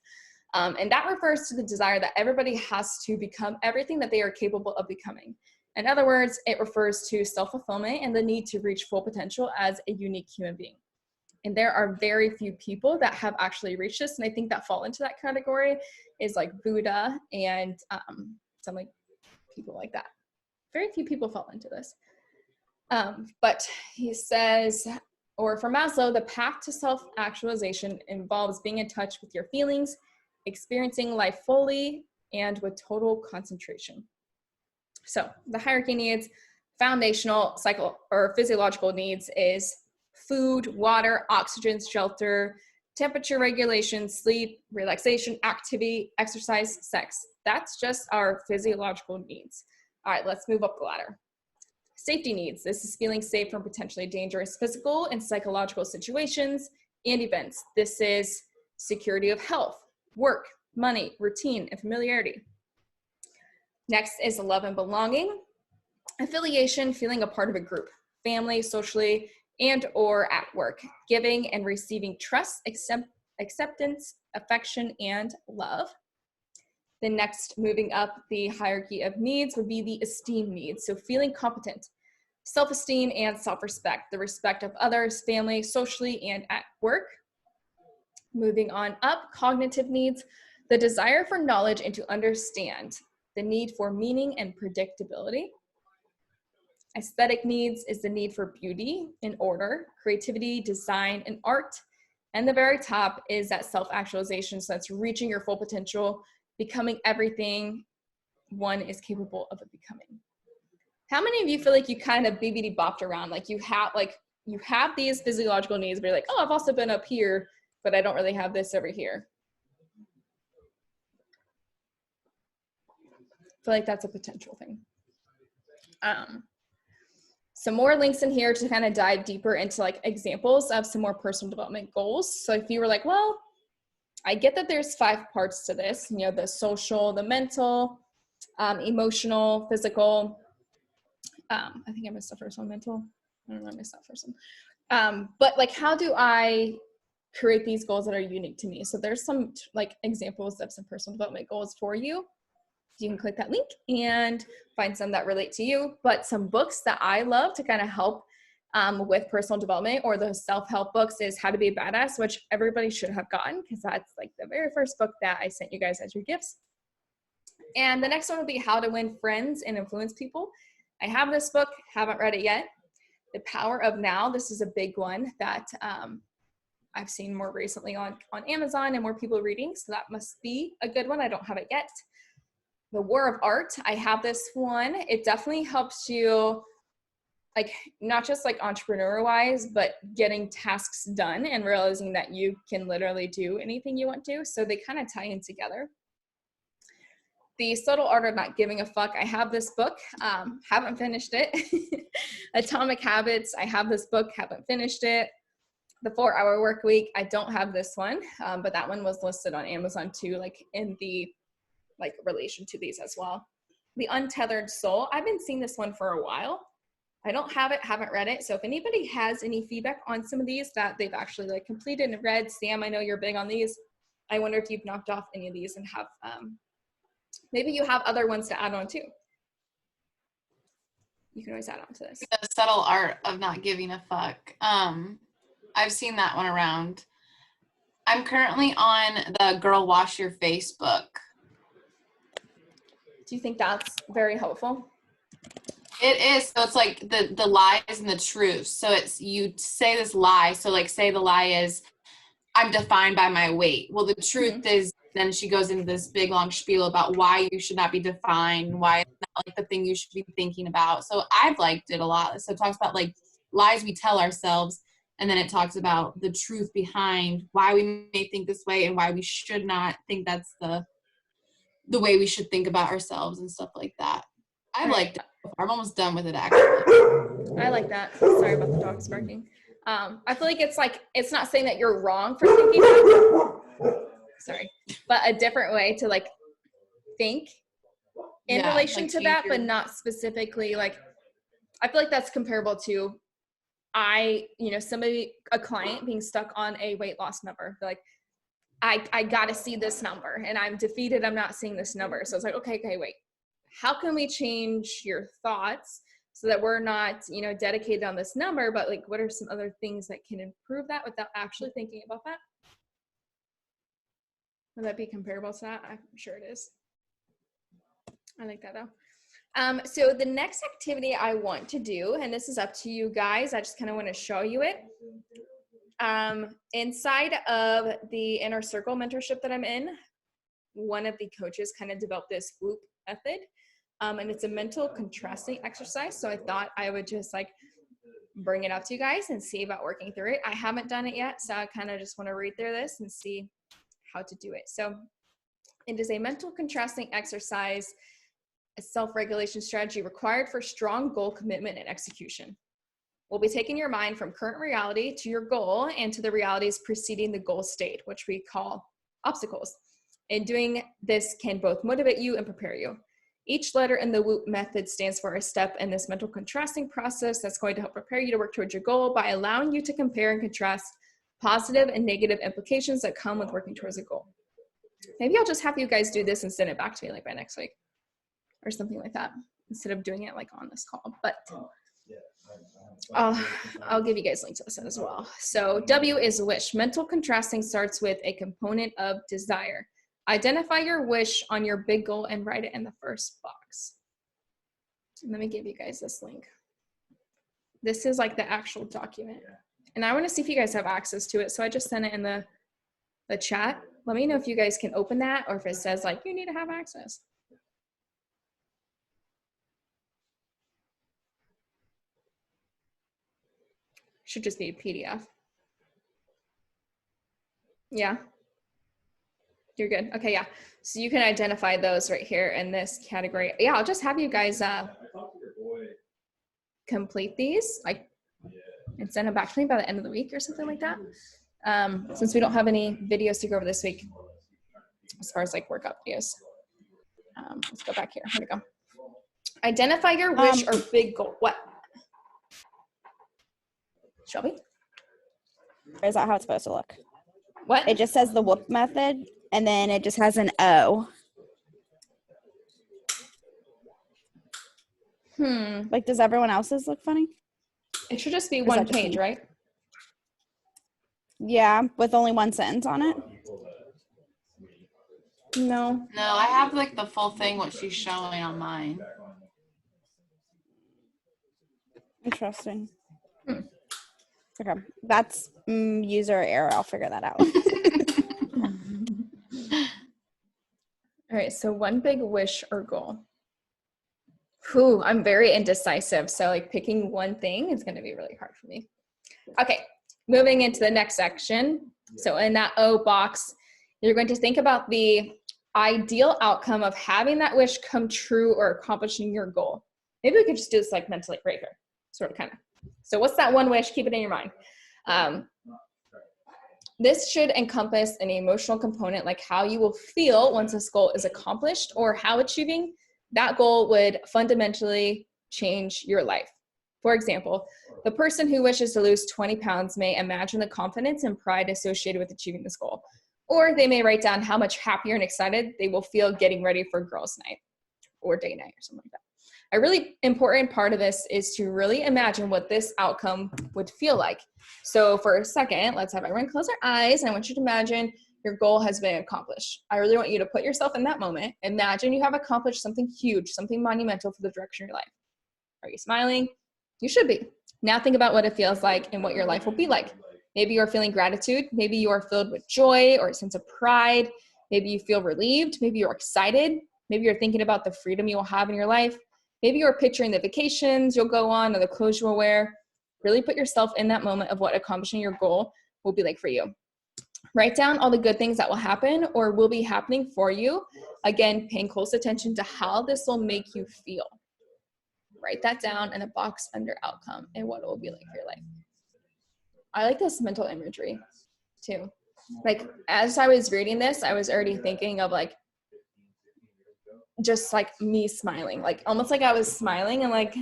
Speaker 1: And that refers to the desire that everybody has to become everything that they are capable of becoming. In other words, it refers to self-fulfillment and the need to reach full potential as a unique human being. And there are very few people that have actually reached this. And I think that fall into that category is like Buddha and some like people like that. Very few people fall into this. But he says, or for Maslow, the path to self-actualization involves being in touch with your feelings, experiencing life fully, and with total concentration. So the hierarchy needs, foundational physiological needs is food, water, oxygen, shelter, temperature regulation, sleep, relaxation, activity, exercise, sex. That's just our physiological needs. All right, let's move up the ladder. Safety needs. This is feeling safe from potentially dangerous physical and psychological situations and events. This is security of health, work, money, routine, and familiarity. Next is love and belonging. Affiliation, feeling a part of a group, family, socially, and or at work. Giving and receiving trust, acceptance, affection, and love. The next, moving up the hierarchy of needs, would be the esteem needs. So feeling competent, self-esteem and self-respect, the respect of others, family, socially, and at work. Moving on up, cognitive needs, the desire for knowledge and to understand, the need for meaning and predictability. Aesthetic needs is the need for beauty and order, creativity, design, and art. And the very top is that self-actualization, so that's reaching your full potential, becoming everything one is capable of becoming. How many of you feel like you kind of bibbidi bopped around, like you have these physiological needs, but you're like, oh, I've also been up here, but I don't really have this over here? I feel like that's a potential thing. Some more links in here to kind of dive deeper into like examples of some more personal development goals. So if you were like, well, I get that there's 5 parts to this, you know, the social, the mental, emotional, physical. I think I missed the first one, mental. I don't know, I missed that first one. But like, how do I create these goals that are unique to me? So there's some like examples of some personal development goals for you. You can click that link and find some that relate to you. But some books that I love to kind of help with personal development, or the self-help books, is How to Be a Badass, which everybody should have gotten, because that's like the very first book that I sent you guys as your gifts. And the next one will be How to Win Friends and Influence People. I have this book, haven't read it yet. The Power of Now, this is a big one that I've seen more recently on Amazon and more people reading, so that must be a good one. I don't have it yet. The War of Art, I have this one. It definitely helps you, like, not just like entrepreneur wise, but getting tasks done and realizing that you can literally do anything you want to. So they kind of tie in together. The Subtle Art of Not Giving a Fuck, I have this book, haven't finished it. Atomic Habits, I have this book, haven't finished it. The 4-Hour Work Week, I don't have this one, but that one was listed on Amazon too, like in the like relation to these as well. The Untethered Soul, I've been seeing this one for a while. I don't have it, haven't read it. So if anybody has any feedback on some of these that they've actually like completed and read, Sam, I know you're big on these. I wonder if you've knocked off any of these and have, maybe you have other ones to add on too. You can always add on to this.
Speaker 2: The Subtle Art of Not Giving a Fuck. I've seen that one around. I'm currently on the Girl Wash Your Face book.
Speaker 1: Do you think that's very helpful?
Speaker 2: It is. So it's like the lies and the truth. So it's, you say this lie. So like, say the lie is, I'm defined by my weight. Well, the truth is, then she goes into this big long spiel about why you should not be defined, why it's not like the thing you should be thinking about. So I've liked it a lot. So it talks about like lies we tell ourselves, and then it talks about the truth behind why we may think this way and why we should not think that's the way we should think about ourselves and stuff like that. I liked it. I'm almost done with it, actually.
Speaker 1: I like that. Sorry about the dogs barking. I feel like it's not saying that you're wrong for thinking that. Sorry, but a different way to like think in relation to that, but not specifically like, I feel like that's comparable to somebody, a client being stuck on a weight loss number. They're like, I got to see this number and I'm defeated. I'm not seeing this number. So it's like, okay, wait. How can we change your thoughts so that we're not, dedicated on this number, but like, what are some other things that can improve that without actually thinking about that? Would that be comparable to that? I'm sure it is. I like that though. So the next activity I want to do, and this is up to you guys, I just kind of want to show you it. Inside of the Inner Circle mentorship that I'm in, one of the coaches kind of developed this group method, and it's a mental contrasting exercise. So I thought I would just like bring it up to you guys and see about working through it. I haven't done it yet, so I kind of just want to read through this and see how to do it. So it is a mental contrasting exercise, a self-regulation strategy required for strong goal commitment and execution. We'll be taking your mind from current reality to your goal and to the realities preceding the goal state, which we call obstacles. And doing this can both motivate you and prepare you. Each letter in the WHOOP method stands for a step in this mental contrasting process that's going to help prepare you to work towards your goal by allowing you to compare and contrast positive and negative implications that come with working towards a goal. Maybe I'll just have you guys do this and send it back to me like by next week or something like that, instead of doing it like on this call. But I'll give you guys links to this as well. So W is wish. Mental contrasting starts with a component of desire. Identify your wish on your big goal and write it in the first box. So let me give you guys this link. This is like the actual document. And I want to see if you guys have access to it. So I just sent it in the chat. Let me know if you guys can open that or if it says like you need to have access. Should just be a PDF. Yeah. You're good. Okay, yeah. So you can identify those right here in this category. Yeah, I'll just have you guys complete these like and send them back to me by the end of the week or something like that. Since we don't have any videos to go over this week as far as like workout videos. Let's go back here. Here we go. Identify your wish or big goal. What? Shelby?
Speaker 4: Or is that how it's supposed to look?
Speaker 1: What?
Speaker 4: It just says the whoop method, and then it just has an O. Like, does everyone else's look funny?
Speaker 1: It should just be one page, right?
Speaker 4: Yeah, with only one sentence on it.
Speaker 1: No.
Speaker 2: No, I have like the full thing, what she's showing on mine.
Speaker 4: Interesting. Okay, that's user error. I'll figure that out.
Speaker 1: All right, so one big wish or goal. Whew, I'm very indecisive. So like picking one thing is going to be really hard for me. Okay, moving into the next section. So in that O box, you're going to think about the ideal outcome of having that wish come true or accomplishing your goal. Maybe we could just do this like mentally right here, sort of kind of. So what's that one wish? Keep it in your mind. This should encompass an emotional component, like how you will feel once this goal is accomplished or how achieving that goal would fundamentally change your life. For example, the person who wishes to lose 20 pounds may imagine the confidence and pride associated with achieving this goal. Or they may write down how much happier and excited they will feel getting ready for girls' night or day night or something like that. A really important part of this is to really imagine what this outcome would feel like. So for a second, let's have everyone close their eyes, and I want you to imagine your goal has been accomplished. I really want you to put yourself in that moment. Imagine you have accomplished something huge, something monumental for the direction of your life. Are you smiling? You should be. Now think about what it feels like and what your life will be like. Maybe you're feeling gratitude. Maybe you are filled with joy or a sense of pride. Maybe you feel relieved. Maybe you're excited. Maybe you're thinking about the freedom you will have in your life. Maybe you're picturing the vacations you'll go on or the clothes you will wear. Really put yourself in that moment of what accomplishing your goal will be like for you. Write down all the good things that will happen or will be happening for you. Again, paying close attention to how this will make you feel. Write that down in a box under outcome and what it will be like for your life. I like this mental imagery too. Like as I was reading this, I was already thinking of like, just like me smiling, like almost like I was smiling and like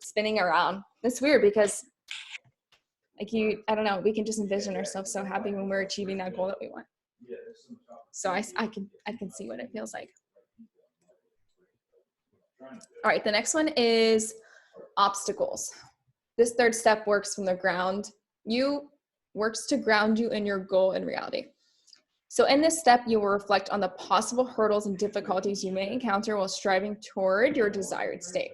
Speaker 1: spinning around. It's weird because like I don't know, we can just envision ourselves so happy when we're achieving that goal that we want. So I can see what it feels like. All right, the next one is obstacles. This third step works from the ground. Works to ground you in your goal in reality. So in this step, you will reflect on the possible hurdles and difficulties you may encounter while striving toward your desired state.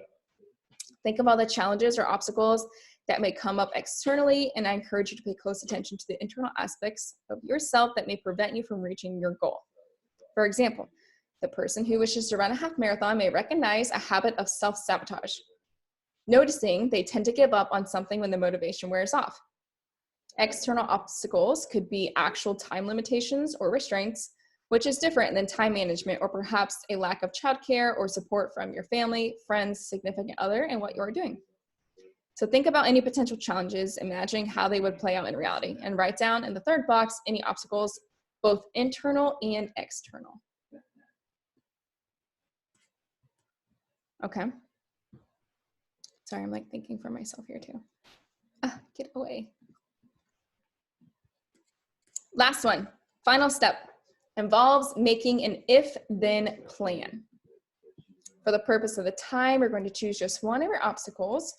Speaker 1: Think of all the challenges or obstacles that may come up externally, and I encourage you to pay close attention to the internal aspects of yourself that may prevent you from reaching your goal. For example, the person who wishes to run a half marathon may recognize a habit of self-sabotage, noticing they tend to give up on something when the motivation wears off. External obstacles could be actual time limitations or restraints, which is different than time management or perhaps a lack of childcare or support from your family, friends, significant other, and what you're doing. So think about any potential challenges, imagining how they would play out in reality, and write down in the third box any obstacles, both internal and external. Okay. Sorry, I'm like thinking for myself here too. Get away. Last one, final step, involves making an if-then plan. For the purpose of the time, we're going to choose just one of your obstacles.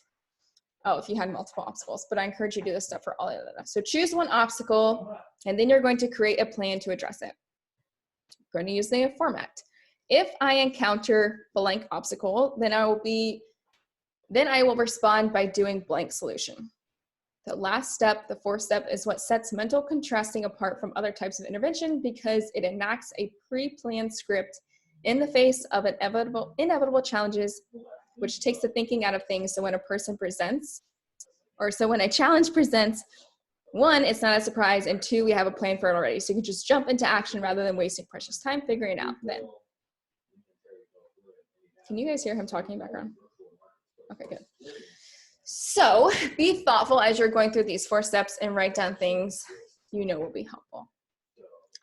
Speaker 1: Oh, if you had multiple obstacles, but I encourage you to do this stuff for all of them. So choose one obstacle, and then you're going to create a plan to address it. We're going to use the format. If I encounter blank obstacle, then I will respond by doing blank solution. The last step, the fourth step, is what sets mental contrasting apart from other types of intervention because it enacts a pre-planned script in the face of inevitable challenges, which takes the thinking out of things. So when when a challenge presents, one, it's not a surprise, and two, we have a plan for it already. So you can just jump into action rather than wasting precious time figuring it out then. Can you guys hear him talking in the background? Okay, good. So be thoughtful as you're going through these 4 steps and write down things you know will be helpful.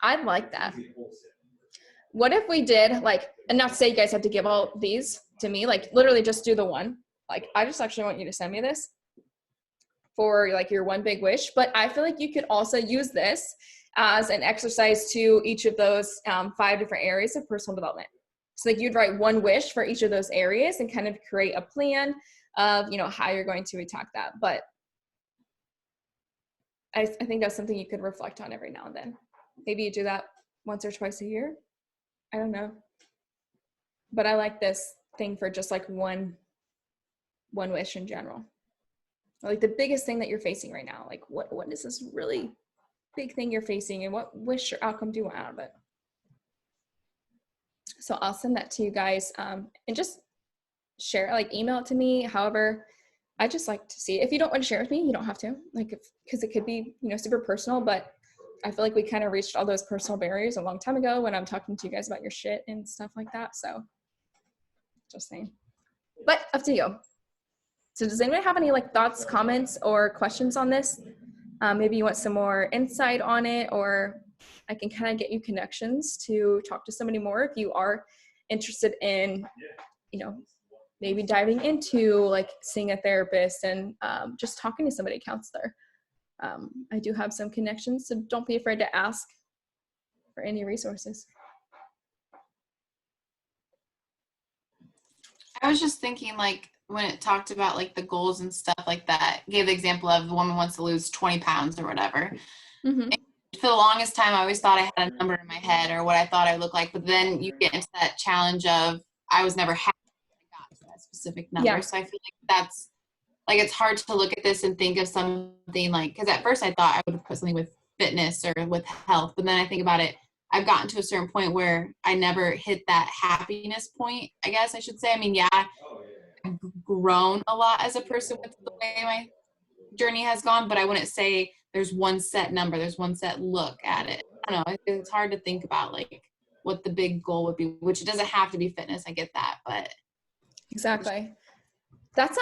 Speaker 1: I'd like that. What if we did, like, and not to say you guys have to give all these to me, like literally just do the one. Like, I just actually want you to send me this for like your one big wish, but I feel like you could also use this as an exercise to each of those 5 different areas of personal development. So like you'd write one wish for each of those areas and kind of create a plan of, you know, how you're going to attack that. But I think that's something you could reflect on every now and then. Maybe you do that once or twice a year. I don't know. But I like this thing for just like one wish in general. Like the biggest thing that you're facing right now, like what is this really big thing you're facing and what wish or outcome do you want out of it? So I'll send that to you guys and just share, like email it to me. However, I just like to see it. If you don't want to share with me, you don't have to, like, because it could be, you know, super personal, but I feel like we kind of reached all those personal barriers a long time ago when I'm talking to you guys about your shit and stuff like that. So just saying, but up to you. So does anybody have any like thoughts, comments, or questions on this? Maybe you want some more insight on it, or I can kind of get you connections to talk to somebody more if you are interested in, you know, maybe diving into like seeing a therapist and just talking to somebody, a counselor. I do have some connections, so don't be afraid to ask for any resources.
Speaker 2: I was just thinking, like, when it talked about like the goals and stuff like that, gave the example of the woman wants to lose 20 pounds or whatever. Mm-hmm. For the longest time, I always thought I had a number in my head or what I thought I would look like. But then you get into that challenge of I was never happy when I got to that specific number. Yeah. So I feel like that's like, it's hard to look at this and think of something like, because at first I thought I would have put something with fitness or with health. But then I think about it, I've gotten to a certain point where I never hit that happiness point, I guess I should say. I mean, yeah, I've grown a lot as a person with the way my journey has gone, but I wouldn't say there's one set number, there's one set look at it. I don't know, it's hard to think about like what the big goal would be, which it doesn't have to be fitness, I get that, but.
Speaker 1: Exactly. That's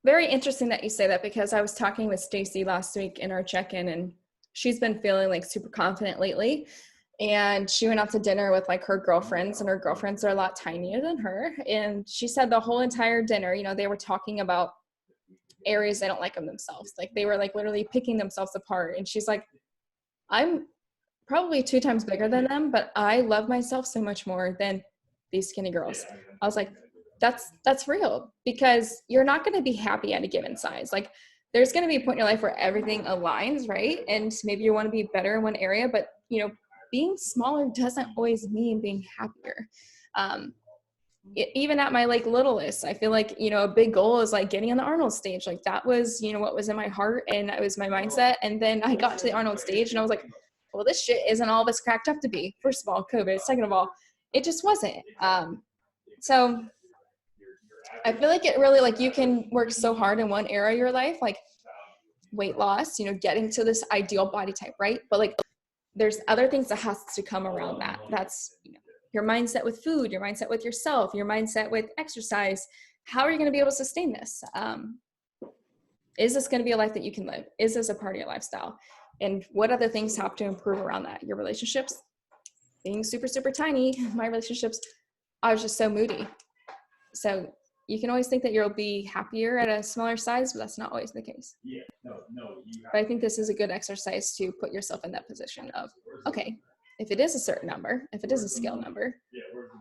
Speaker 1: very interesting that you say that, because I was talking with Stacy last week in our check-in, and she's been feeling like super confident lately. And she went out to dinner with like her girlfriends, and her girlfriends are a lot tinier than her. And she said the whole entire dinner, you know, they were talking about areas they don't like of themselves. Like they were like literally picking themselves apart. And she's like, I'm probably 2 times bigger than them, but I love myself so much more than these skinny girls. I was like, that's real, because you're not going to be happy at a given size. Like there's going to be a point in your life where everything aligns, right? And maybe you want to be better in one area, but you know, being smaller doesn't always mean being happier. Even at my like littlest, I feel like, you know, a big goal is like getting on the Arnold stage. Like that was, you know, what was in my heart and that was my mindset. And then I got to the Arnold stage and I was like, well, this shit isn't all it's cracked up to be. First of all, COVID. Second of all, it just wasn't. So I feel like it really, like you can work so hard in one area of your life, like weight loss, you know, getting to this ideal body type, right? But like there's other things that has to come around that. That's, you know, your mindset with food, your mindset with yourself, your mindset with exercise. How are you going to be able to sustain this? Is this going to be a life that you can live? Is this a part of your lifestyle? And what other things have to improve around that? Your relationships, being super, super tiny. My relationships, I was just so moody. So you can always think that you'll be happier at a smaller size, but that's not always the case. But I think this is a good exercise to put yourself in that position of, okay, if it is a certain number, if it is a scale number,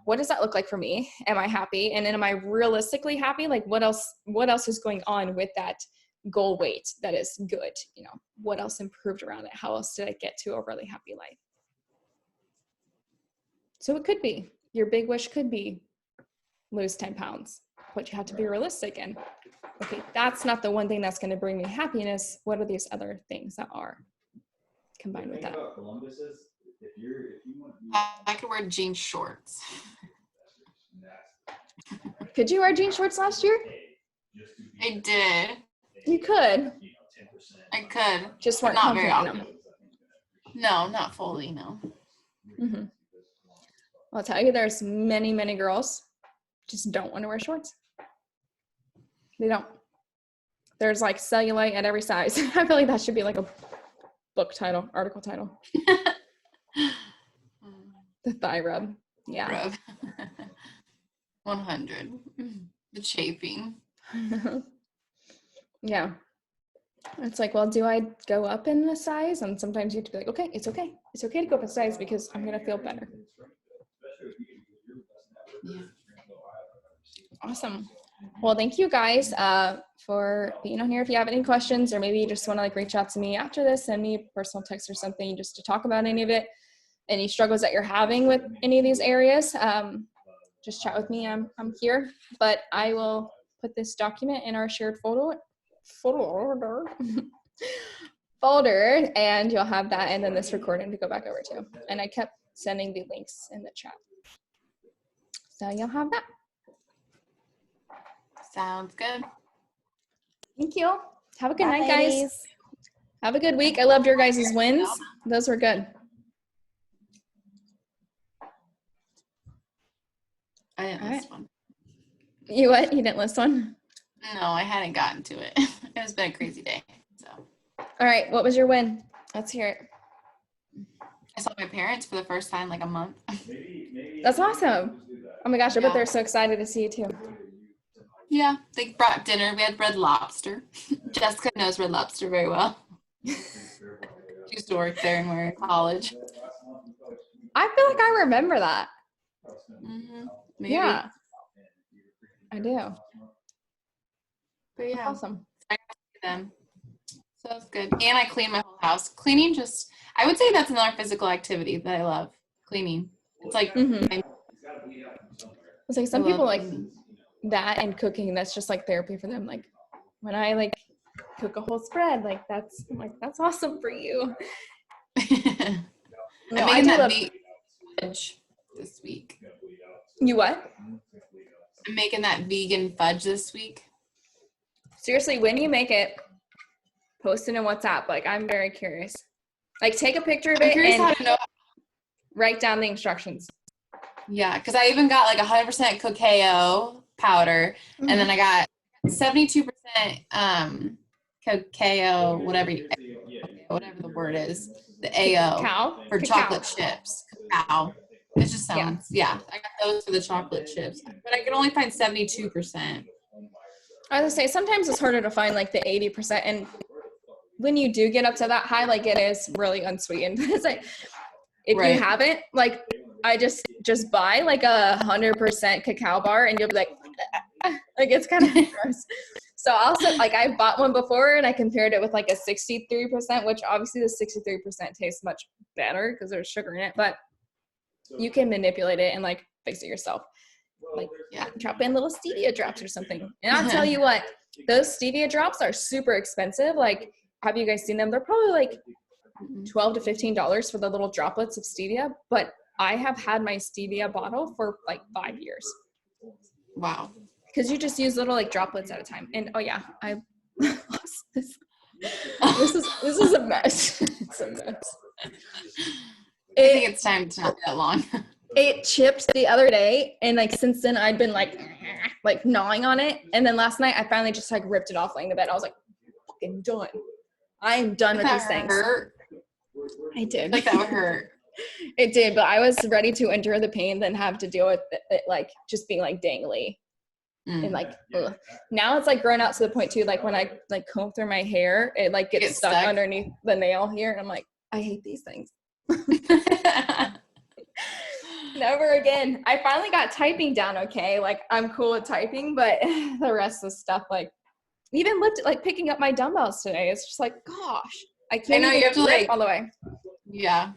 Speaker 1: what does that look like for me? Am I happy? And then am I realistically happy? Like what else is going on with that goal weight that is good? You know, what else improved around it? How else did I get to a really happy life? So it could be, your big wish could be lose 10 pounds, but you have to be realistic and, okay, that's not the one thing that's going to bring me happiness. What are these other things that are combined with that?
Speaker 2: I could wear jean shorts.
Speaker 1: Could you wear jean shorts last year?
Speaker 2: I did.
Speaker 1: You could.
Speaker 2: I could.
Speaker 1: Just weren't
Speaker 2: not very
Speaker 1: confident in
Speaker 2: often. No, not fully, no.
Speaker 1: Mm-hmm. I'll tell you, there's many, many girls just don't want to wear shorts. They don't. There's like cellulite at every size. I feel like that should be like a book title, article title. The thigh rub. Yeah.
Speaker 2: Rub. 100. The chafing.
Speaker 1: Yeah. It's like, well, do I go up in the size? And sometimes you have to be like, okay, it's okay. It's okay to go up in size because I'm going to feel better.
Speaker 2: Yeah.
Speaker 1: Awesome. Well, thank you guys for being on here. If you have any questions or maybe you just want to like reach out to me after this, send me a personal text or something just to talk about any of it, any struggles that you're having with any of these areas. Just chat with me. I'm here, but I will put this document in our shared folder, and you'll have that and then this recording to go back over to. And I kept sending the links in the chat. So you'll have that.
Speaker 2: Sounds good.
Speaker 1: Thank you. Have a good
Speaker 4: Bye,
Speaker 1: night, guys.
Speaker 4: ladies.
Speaker 1: Have a good week. I loved your guys' wins. Those were good.
Speaker 2: I didn't list one.
Speaker 1: You what? You didn't list one?
Speaker 2: No, I hadn't gotten to it. It's been a crazy day. So
Speaker 1: All right. What was your win? Let's hear it.
Speaker 2: I saw my parents for the first time like a month.
Speaker 1: That's awesome. Oh my gosh, I bet
Speaker 2: Yeah.
Speaker 1: they're so excited to see you too.
Speaker 2: Yeah, they brought dinner. We had red lobster. Jessica knows red lobster very well. She used to work there and we're in college.
Speaker 1: I feel like I remember that.
Speaker 2: Maybe.
Speaker 1: Yeah, I do.
Speaker 2: But yeah,
Speaker 1: Awesome.
Speaker 2: them. So it's good. And I clean my whole house. Cleaning just, I would say that's another physical activity that I love. Cleaning. It's like,
Speaker 1: Mhm. It's like some
Speaker 2: I love
Speaker 1: people like
Speaker 2: cleaning.
Speaker 1: that and cooking. That's just like therapy for them. Like when I like cook a whole spread, like I'm like, that's awesome for you. No,
Speaker 2: I'm
Speaker 1: I
Speaker 2: making
Speaker 1: do
Speaker 2: that
Speaker 1: love.
Speaker 2: fudge this week.
Speaker 1: You what?
Speaker 2: I'm making that vegan fudge this week.
Speaker 1: Seriously, when you make it, post it in WhatsApp. Like I'm very curious. Like take a picture of
Speaker 2: I'm
Speaker 1: it
Speaker 2: curious how
Speaker 1: and
Speaker 2: to know.
Speaker 1: write down the instructions.
Speaker 2: Yeah, because I even got like 100% cacao powder, and then I got 72% cacao, whatever the word is, the AO
Speaker 1: Cacao?
Speaker 2: for
Speaker 1: Cacao.
Speaker 2: chocolate chips. Cacao. It just sounds, yeah. I got those for the chocolate chips, but I can only find 72%.
Speaker 1: I was gonna say sometimes it's harder to find like the 80%, and when you do get up to that high, like it is really unsweetened. It's like if
Speaker 2: Right.
Speaker 1: you haven't, like I just buy like 100% cacao bar, and you'll be like it's kind of gross. So also like I bought one before and I compared it with like a 63%, which obviously the 63% tastes much better because there's sugar in it, but you can manipulate it and like fix it yourself. Like
Speaker 2: Yeah.
Speaker 1: drop in little stevia drops or something. And I'll tell you what, those stevia drops are super expensive. Like, have you guys seen them? They're probably like $12 to $15 for the little droplets of stevia. But I have had my stevia bottle for like 5 years.
Speaker 2: Wow.
Speaker 1: Because you just use little like droplets at a time. And oh yeah, I lost this. This is a mess. It's a mess.
Speaker 2: I think it's time to not be that long.
Speaker 1: It chipped the other day, and like since then I'd been like gnawing on it, and then last night I finally just like ripped it off laying in bed. I was like, fucking done. I am done with these things.
Speaker 2: Hurt?
Speaker 1: I did.
Speaker 2: Like that would hurt.
Speaker 1: It did, but I was ready to endure the pain than have to deal with it like just being like dangly and like, ugh. Now it's like grown out to the point too, like when I like comb through my hair, it like gets stuck underneath the nail here, and I'm like, I hate these things. Never again. I finally got typing down okay. Like I'm cool with typing, but the rest of the stuff, like even like picking up my dumbbells today, it's just like, gosh, I can't
Speaker 2: I know,
Speaker 1: even
Speaker 2: you have to
Speaker 1: grip
Speaker 2: like
Speaker 1: all the way.
Speaker 2: Yeah.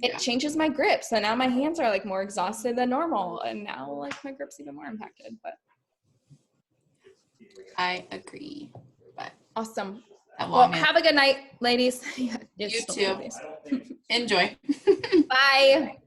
Speaker 1: It changes my grip. So now my hands are like more exhausted than normal. And now like my grip's even more impacted, but.
Speaker 2: I agree. But
Speaker 1: awesome. Well, have a good night, ladies.
Speaker 2: You too. Enjoy.
Speaker 1: Bye.